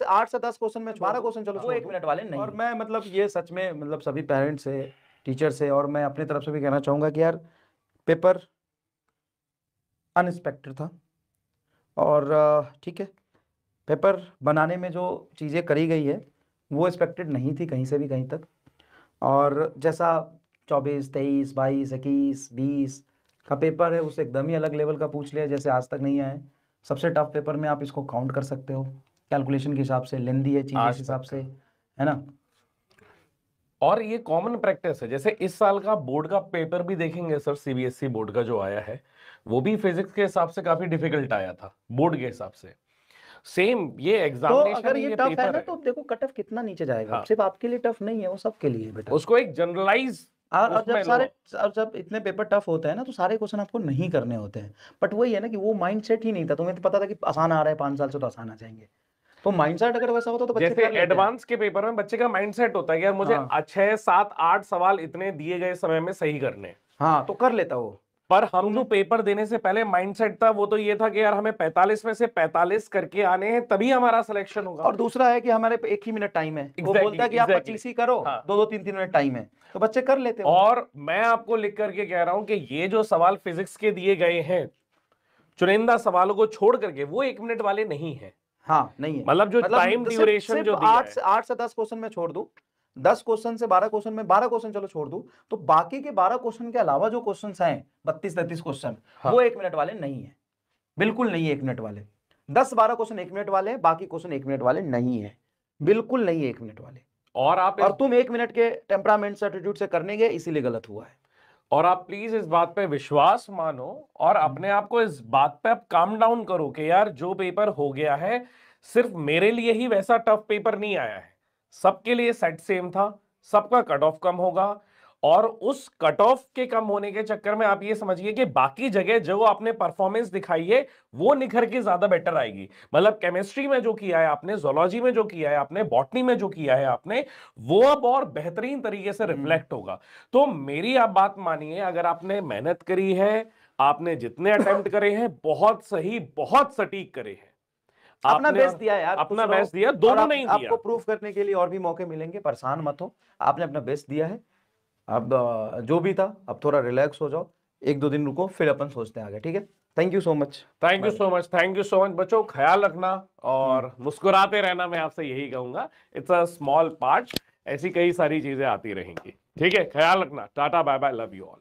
8 से 10 क्वेश्चन में 12 क्वेश्चन चलो वो 1 मिनट वाले नहीं। और मैं मतलब ये सच में मतलब सभी पेरेंट्स से, टीचर से और मैं अपनी तरफ से भी कहना चाहूंगा कि यार पेपर अनएक्सपेक्टेड था और ठीक है, पेपर बनाने में जो चीज़ें करी गई है वो एक्सपेक्टेड नहीं थी कहीं से भी कहीं तक। और जैसा 24, 23, 22, 21, 20 का पेपर है उसे एकदम ही अलग लेवल का पूछ लिया जैसे आज तक नहीं आया। सबसे टफ पेपर में आप इसको काउंट कर सकते हो कैलकुलेशन के हिसाब से, लेंदी है चीज़ इस हिसाब से, है ना। और ये कॉमन प्रैक्टिस है। जैसे इस साल का बोर्ड का पेपर भी देखेंगे सर, सीबीएसई बोर्ड का जो आया है वो भी फिजिक्स के हिसाब से काफी डिफिकल्ट आया था बोर्ड के हिसाब से। सेम ये एग्जामिनेशन, तो अगर ये टफ पेपर है ना तो देखो कट ऑफ कितना नीचे जाएगा। हाँ। सिर्फ आपके लिए टफ नहीं है, वो सबके लिए बेटा। उसको एक जनरलाइज और जब इतने पेपर टफ होते हैं ना तो सारे क्वेश्चन आपको नहीं करने होते हैं। बट वही है ना कि वो माइंडसेट ही नहीं था। तुम्हें तो पता था कि आसान आ रहा है, 5 साल से तो आसान आ जाएंगे। तो माइंडसेट अगर वैसा होता तो बच्चे जैसे कर लेते हैं। एडवांस के पेपर में बच्चे का माइंडसेट होता है कि यार मुझे 6, 7, 8 सवाल इतने दिए गए समय में सही करने, हाँ तो कर लेता वो। पर हम जो पेपर देने से पहले माइंडसेट था वो तो ये था कि यार हमें 45 में से 45 करके आने हैं तभी हमारा सिलेक्शन होगा। और दूसरा है कि हमारे पे 1 ही मिनट टाइम है। वो बोलता है कि आप 25 ही करो, 2-2, 3-3 मिनट टाइम है, तो बच्चे कर लेते हैं। और मैं आपको लिख करके कह रहा हूं कि ये जो सवाल फिजिक्स के दिए गए हैं चुनिंदा सवालों को छोड़ करके वो 1 मिनट वाले नहीं है। हाँ नहीं है, मतलब जो टाइम ड्यूरेशन जो दिया है 8 से 10 क्वेश्चन में छोड़ दूं, 10 क्वेश्चन से 12 क्वेश्चन में 12 क्वेश्चन चलो छोड़ दूं, तो बाकी के 12 क्वेश्चन के अलावा जो क्वेश्चन हैं 32-33 क्वेश्चन, वो 1 मिनट वाले नहीं है, बिल्कुल नहीं है 1 मिनट वाले। 10-12 क्वेश्चन 1 मिनट वाले हैं, बाकी क्वेश्चन 1 मिनट वाले नहीं है, बिल्कुल नहीं है 1 मिनट वाले। और तुम 1 मिनट के टेम्परामेंट से, एटीट्यूड से करने गए, इसीलिए गलत हुआ है। और आप प्लीज इस बात पे विश्वास मानो और अपने आप को इस बात पे आप काम डाउन करो कि यार जो पेपर हो गया है सिर्फ मेरे लिए ही वैसा टफ पेपर नहीं आया है, सबके लिए सेट सेम था, सबका कट ऑफ कम होगा। और उस कट ऑफ के कम होने के चक्कर में आप ये समझिए कि बाकी जगह जो आपने परफॉर्मेंस दिखाई है वो निखर के ज्यादा बेटर आएगी। मतलब केमिस्ट्री में जो किया है आपने, जोलॉजी में जो किया है आपने, बॉटनी में जो किया है आपने, वो अब और बेहतरीन तरीके से रिफ्लेक्ट होगा। तो मेरी आप बात मानिए, अगर आपने मेहनत करी है, आपने जितने अटेम्प्ट करे हैं बहुत सही, बहुत सटीक करे हैं, अपना बेस्ट दिया यार, अपना बेस्ट दिया, दोनों नहीं दिया। आपको प्रूफ करने के लिए और भी मौके मिलेंगे, परेशान मत हो, आपने अपना बेस्ट दिया है। अब जो भी था अब थोड़ा रिलैक्स हो जाओ, 1-2 दिन रुको, फिर अपन सोचते हैं आगे, ठीक है। Thank you so much. Thank you so much, thank you so much बच्चों, ख्याल रखना और मुस्कुराते रहना, मैं आपसे यही कहूंगा। इट्स अ स्मॉल पार्ट, ऐसी कई सारी चीजें आती रहेंगी, ठीक है। ख्याल रखना, tata bye bye, love you all.